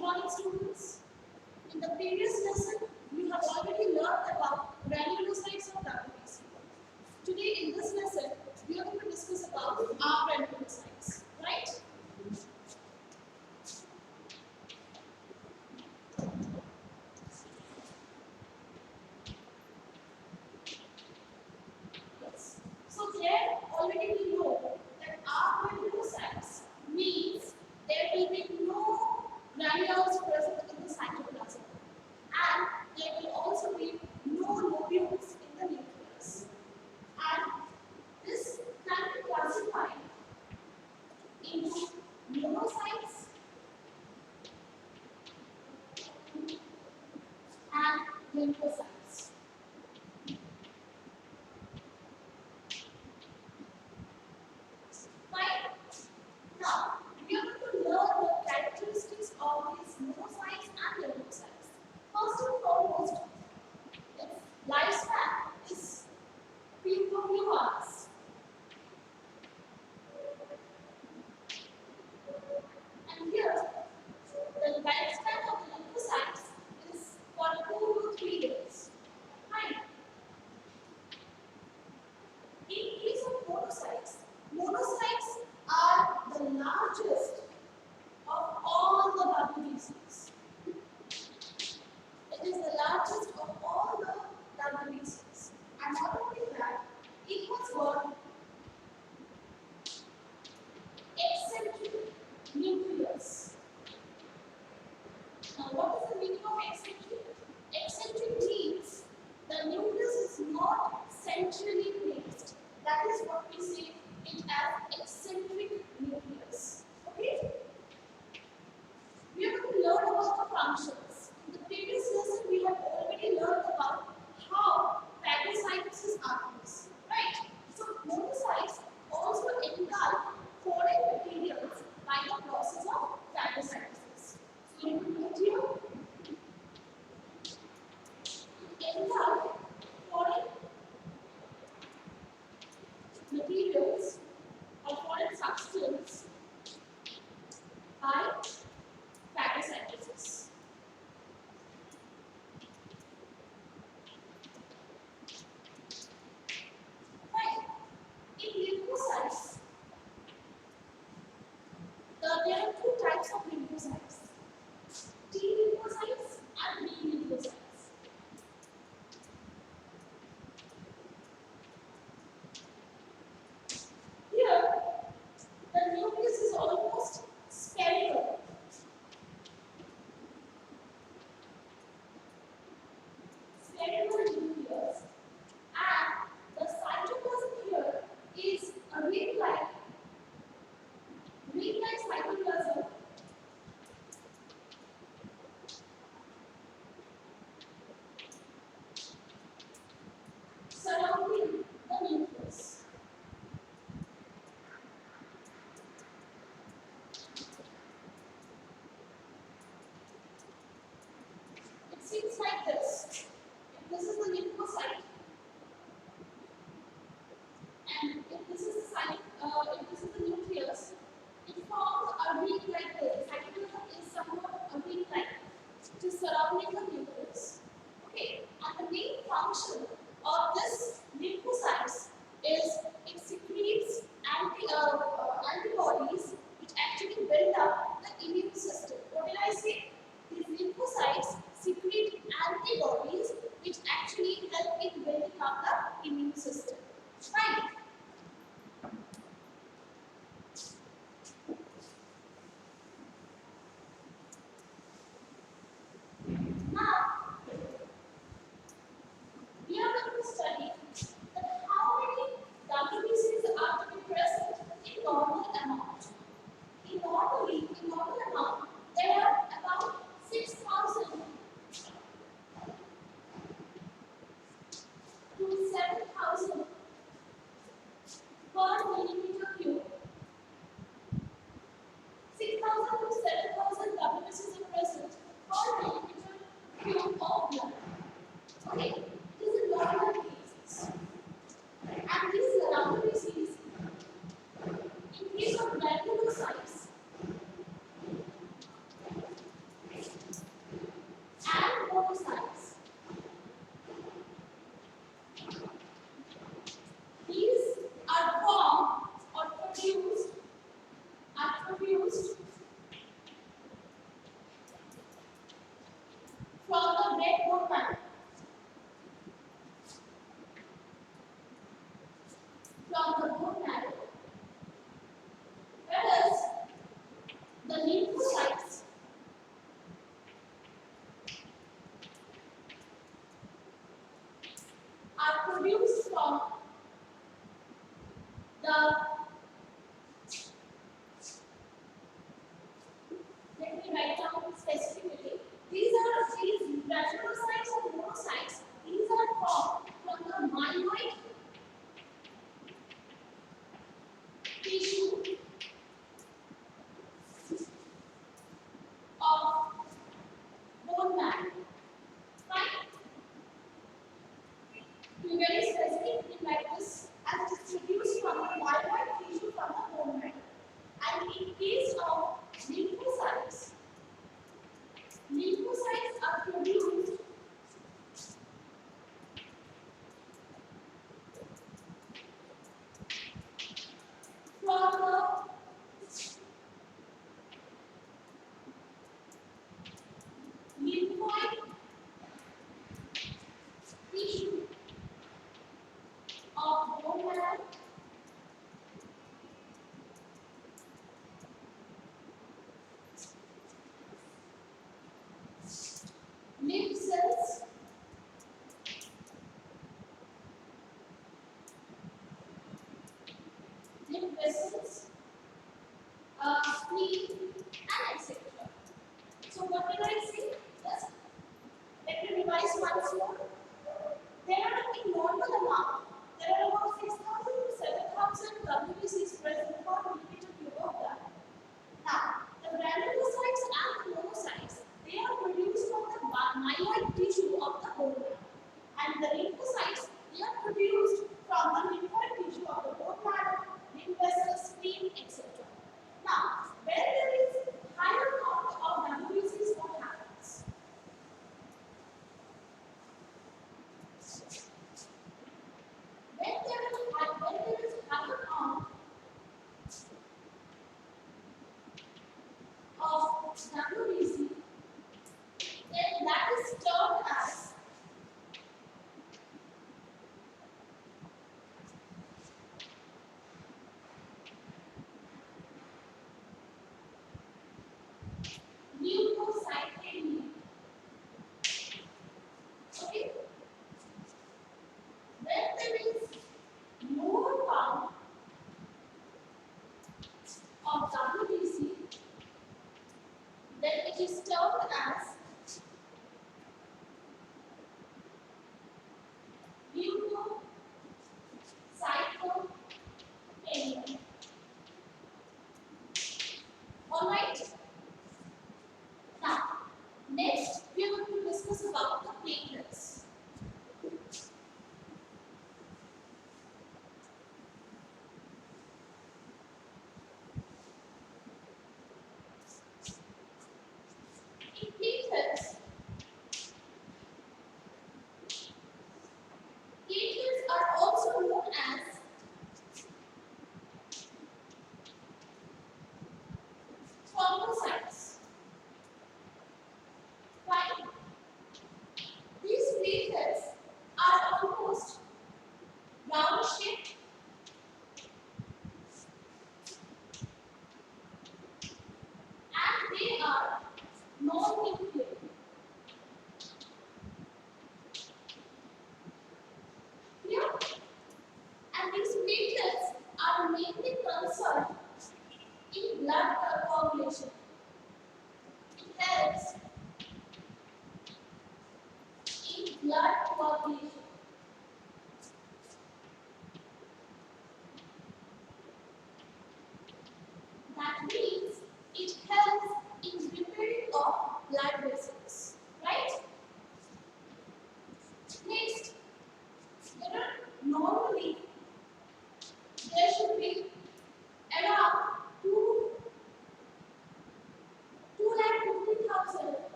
morning, students. In the previous lesson, we have already learned about granulocytes of WBC. Today, in this lesson, we are going to discuss about our granulocytes, right? Yes. So there already we know that our granulocytes means there will be no granules present in the cytoplasm, and there will also be no lobules in the nucleus. And this can be classified into monocytes and lymphocytes. Fine. Now, we are going to learn the characteristics of these monocytes and lymphocytes. First and foremost, its lifespan is few hours. And here, the lifespan of the lymphocytes is for 2 to 3 days. Fine. In case of monocytes, monocytes are the largest of all the WBCs. It is the largest of all the WBCs. And not only that, it was got eccentric nucleus. Now, what is the meaning of eccentric? Eccentric means the nucleus is not centrally placed. That is what we say it as eccentric nucleus. Okay? We are going to learn about the functions. In the previous lesson, we have already learned about how phagocytosis occurs. Right? So, monocytes also engulf foreign materials by the process of phagocytosis. So, you will note here, engulf foreign materials or foreign substance by phagocytosis. Right. In lymphocytes, there are 2 types of lymphocytes: T lymphocytes and B lymphocytes. Here, the nucleus is almost spherical. Spherical nucleus, and the cytoplasm here is a ring-like cytoplasm surrounding the nucleus. It seems like this. If this is the lymphocyte, and if this is the nucleus, it forms a ring like this. The cytoplasm is somewhat a ring like which is surrounding the nucleus. Okay, and the main function of this lymphocytes is it secretes antibodies which actually build up the immune system. What did I say? These lymphocytes secrete antibodies which actually help in building up the immune system. Right? Now, we are going to study that how many WBCs are to be present in normal amount. In normal amount, there are about 6,000 to 7,000 Granulocytes and monocytes, these are formed from the myeloid tissue of bone marrow. Fine. To be very specific, in like this, as it is produced from the myeloid tissue from the bone marrow. And in case of lymphocytes, lymphocytes are produced from the lymphoid tissue of bone marrow. Lymph cells, lymph vessels, spleen, and etc. So what did I say? Just let me revise once more. There are in normal amount, there are about 6,000 to 7,000 WBCs present per millimeter cube of blood. Now, the granulocytes and the monocytes, they are produced from the myeloid tissue of the bone marrow. And the lymphocytes, they are produced from the lymphoid tissue of the bone marrow, lymph vessels, spleen, etc. Now, where there is higher count of WBCs, what happens? When there is higher count of WBC, then that is termed as leukocytemia. Okay? When there is lower count of WBC, then it is termed as leukocytomania. Alright? Now, next we are going to discuss about the platelets. In platelets,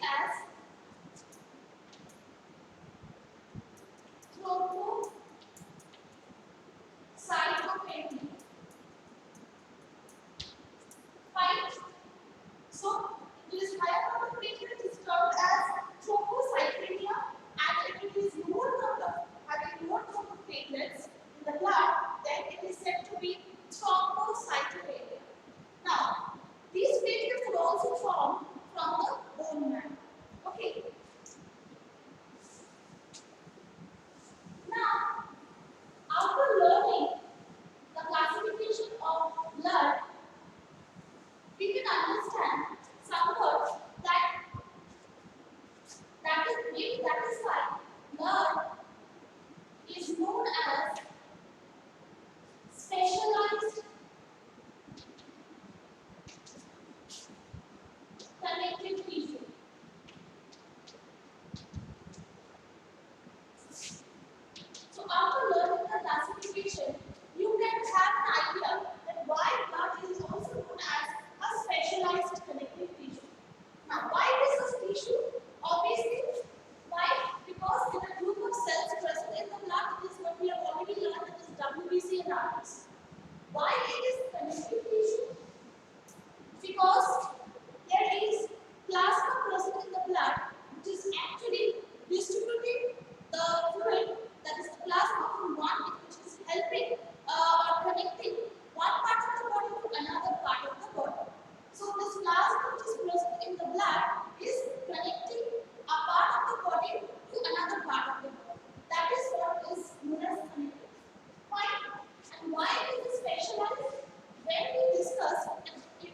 as thrombocytopenia. Fine. So this higher number of platelets is termed as thrombocytopenia, and if it is more number having more number of platelets in the blood, then it is said to be thrombocytopenia. Now, these platelets are also formed from the bone marrow. Okay. Now, after learning the classification of blood, we can understand some words that is why blood is known as specialized connective tissue. So after learning the classification, you can have an idea that why blood is also known as a specialized connective tissue. Now, why this is tissue? Obviously, why? Because in a group of cells present in the blood, it is what we have already learned, that is WBC and RBC. Why it is connective tissue? Because there is plasma present in the blood, which is actually distributing the fluid, that is the plasma, from one, which is helping or connecting one part of the body to another part of the body. So this plasma which is present in the blood is connecting a part of the body to another part of the body. That is what is known as connective. Fine. And why is it specialized? When we discuss if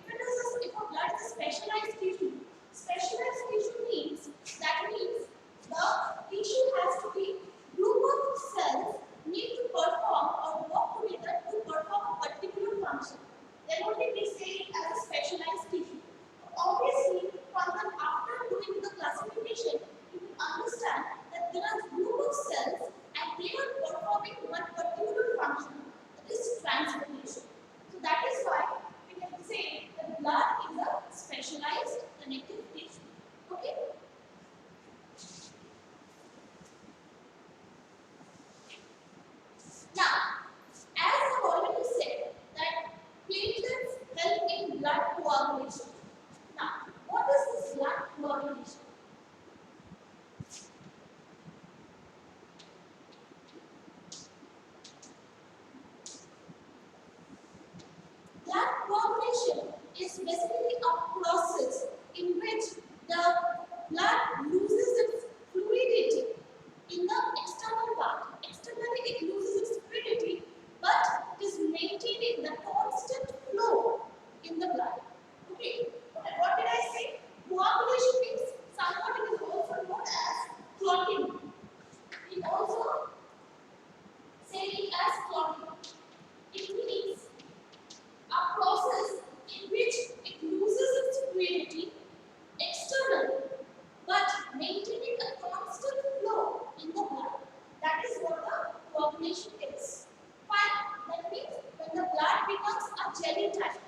a blood is a specialized tissue means the tissue has to be group of cells need to perform or work together to perform a particular function. Then only we say it as a specialized tissue. Obviously, after doing the classification, you will understand that there are group of cells and they are performing one particular function, that is transportation. So that is why we can say that blood is a specialized connective tissue. Okay? Now, as I have already said that platelets help in blood coagulation. Now, what is this blood coagulation? Blood coagulation is basically a process in which the blood loses its fluidity in the external part. Externally, it loses its fluidity, but it is maintaining the constant flow in the blood. Okay, what did I say? Coagulation means somewhat it is also known as clotting. We also say it as clotting. It means a process in which it loses its fluidity externally, but maintaining a constant flow in the blood. That is what the coagulation is. Fine. That means when the blood becomes a jelly type,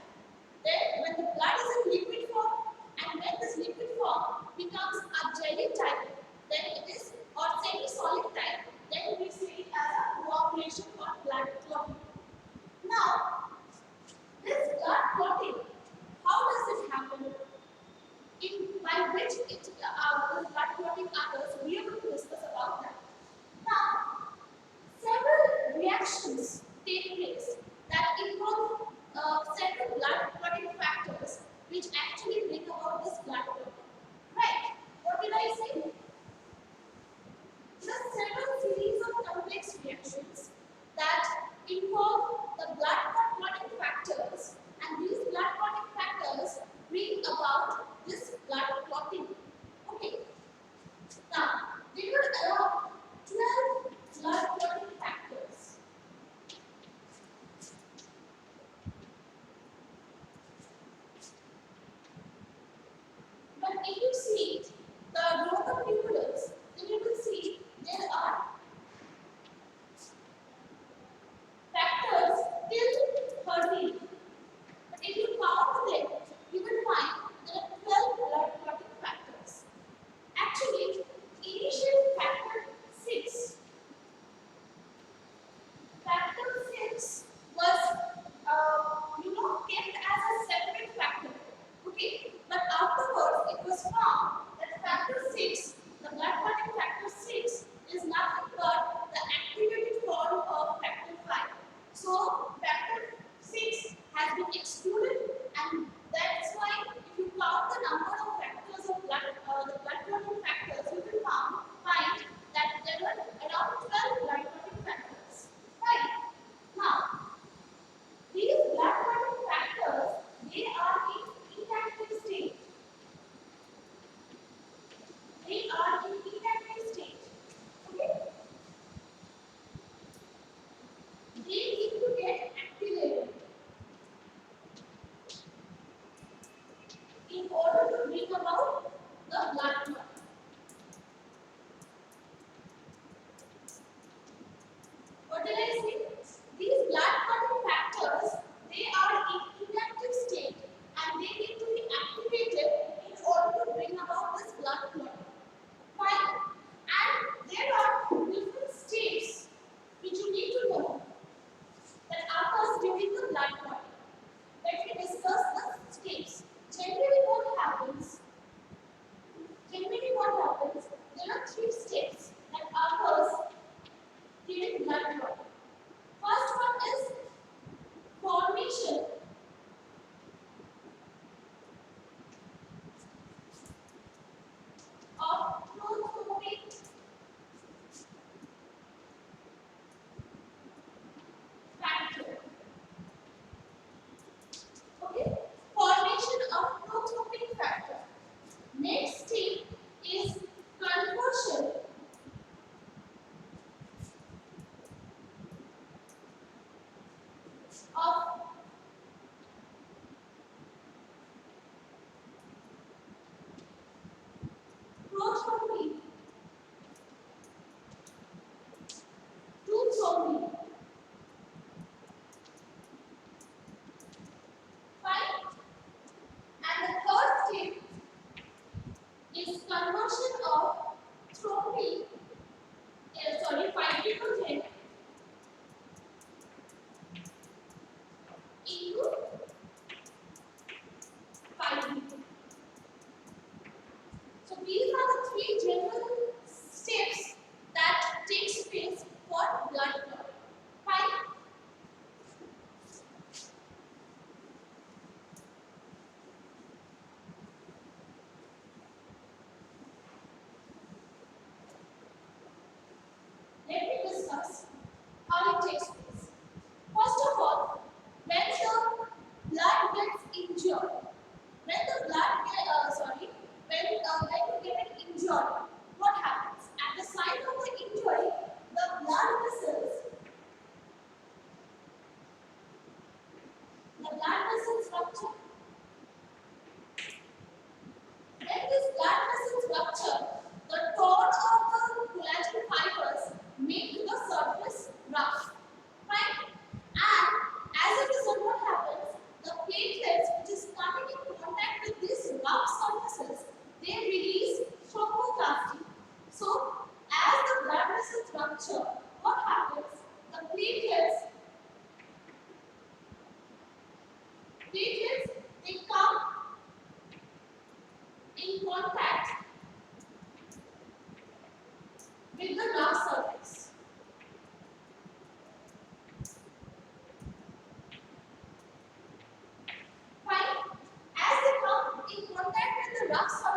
then when the blood is in liquid form, and when this liquid form becomes a jelly type, then it is, or semi-solid type, then we say it as a coagulation or blood clotting. Now, this blood clotting, how does it happen? By which this blood clotting occurs, we are going to discuss about that. Now, several reactions take place that involve several blood clotting factors which actually bring about this blood clotting. Right? What did I say? There are several series of complex reactions that involve the blood clotting factors, and these blood clotting factors bring about this blood clotting. Okay. Now, there are around 12 blood clotting factors. is conversion of trophy, fibrinogen into fibrin. So these are the three general steps that takes place for blood clot. Fine. Let me discuss how it takes place. First of all, when the blood gets injured, when the blood get, when you get an injury, what happens? At the site of the injury, the blood vessels rupture. When these blood vessels rupture, the torn of the collagen fibers make the surface rough. Right? And as a result, what happens? The platelets which is coming in contact with these rough surfaces, they release thromboplastin. So, as the blood vessels rupture, what happens? The platelets, they come in contact with the rough surface. Fine. As they come in contact with the rough surface,